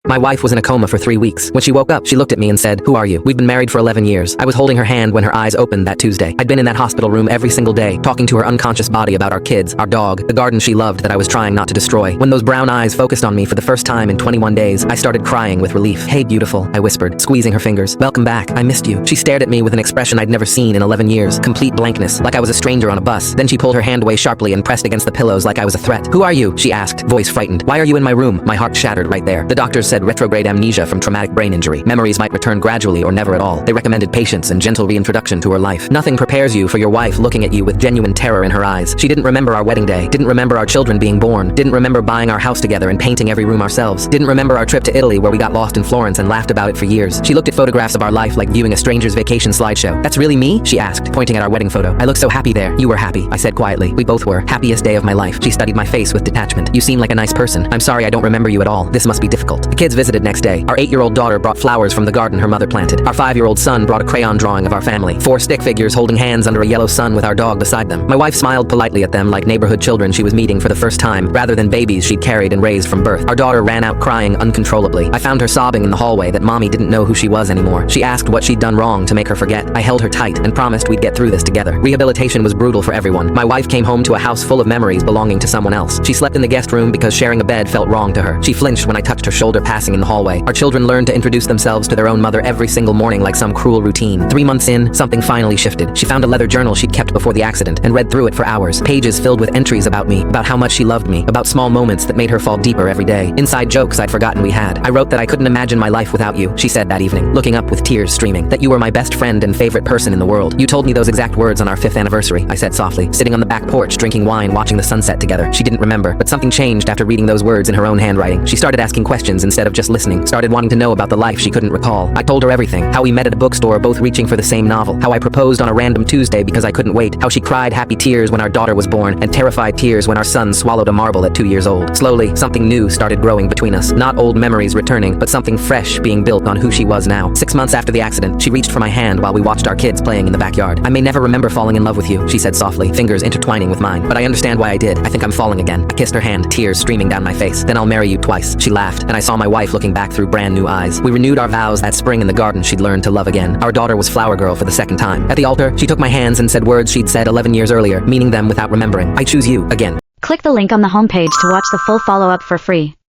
My wife was in a coma for 3 weeks. When she woke up, she looked at me and said, "Who are you?" We've been married for 11 years. I was holding her hand when her eyes opened that Tuesday. I'd been in that hospital room every single day, talking to her unconscious body about our kids, our dog, the garden she loved that I was trying not to destroy. When those brown eyes focused on me for the first time in 21 days, I started crying with relief. "Hey, beautiful," I whispered, squeezing her fingers. "Welcome back. I missed you." She stared at me with an expression I'd never seen in 11 years. Complete blankness, like I was a stranger on a bus. Then she pulled her hand away sharply and pressed against the pillows like I was a threat. "Who are you?" she asked, voice frightened. "Why are you in my room?" My heart shattered right there. The doctors said retrograde amnesia from traumatic brain injury. Memories might return gradually or never at all. They recommended patience and gentle reintroduction to her life. Nothing prepares you for your wife looking at you with genuine terror in her eyes. She didn't remember our wedding day, didn't remember our children being born, didn't remember buying our house together and painting every room ourselves, didn't remember our trip to Italy where we got lost in Florence and laughed about it for years. She looked at photographs of our life like viewing a stranger's vacation slideshow. "That's really me?" she asked, pointing at our wedding photo. "I look so happy there." "You were happy," I said quietly. "We both were. Happiest day of my life." She studied my face with detachment. "You seem like a nice person. I'm sorry I don't remember you at all. This must be difficult." The kids visited next day. Our 8-year-old daughter brought flowers from the garden her mother planted. Our 5-year-old son brought a crayon drawing of our family. 4 stick figures holding hands under a yellow sun with our dog beside them. My wife smiled politely at them like neighborhood children she was meeting for the first time, rather than babies she'd carried and raised from birth. Our daughter ran out crying uncontrollably. I found her sobbing in the hallway that mommy didn't know who she was anymore. She asked what she'd done wrong to make her forget. I held her tight and promised we'd get through this together. Rehabilitation was brutal for everyone. My wife came home to a house full of memories belonging to someone else. She slept in the guest room because sharing a bed felt wrong to her. She flinched when I touched her shoulder passing in the hallway. Our children learned to introduce themselves to their own mother every single morning like some cruel routine. 3 months in, something finally shifted. She found a leather journal she'd kept before the accident and read through it for hours. Pages filled with entries about me, about how much she loved me, about small moments that made her fall deeper every day. Inside jokes I'd forgotten we had. I wrote that I couldn't imagine my life without you, she said that evening, looking up with tears streaming. "That you were my best friend and favorite person in the world. You told me those exact words on our 5th anniversary," I said softly, sitting on the back porch drinking wine watching the sunset together. She didn't remember, but something changed after reading those words in her own handwriting. She started asking questions instead of just listening, started wanting to know about the life she couldn't recall. I told her everything, how we met at a bookstore both reaching for the same novel, how I proposed on a random Tuesday because I couldn't wait, how she cried happy tears when our daughter was born and terrified tears when our son swallowed a marble at 2 years old. Slowly, something new started growing between us. Not old memories returning, but something fresh being built on who she was now. 6 months after the accident, she reached for my hand while we watched our kids playing in the backyard. "I may never remember falling in love with you," she said softly, fingers intertwining with mine. "But I understand why I did. I think I'm falling again." I kissed her hand, tears streaming down my face. "Then I'll marry you twice." She laughed, and I saw my wife looking back through brand new eyes. We renewed our vows that spring in the garden she'd learned to love again. Our daughter was flower girl for the 2nd time. At the altar, she took my hands and said words she'd said 11 years earlier, meaning them without remembering. "I choose you again." Click the link on the homepage to watch the full follow-up for free.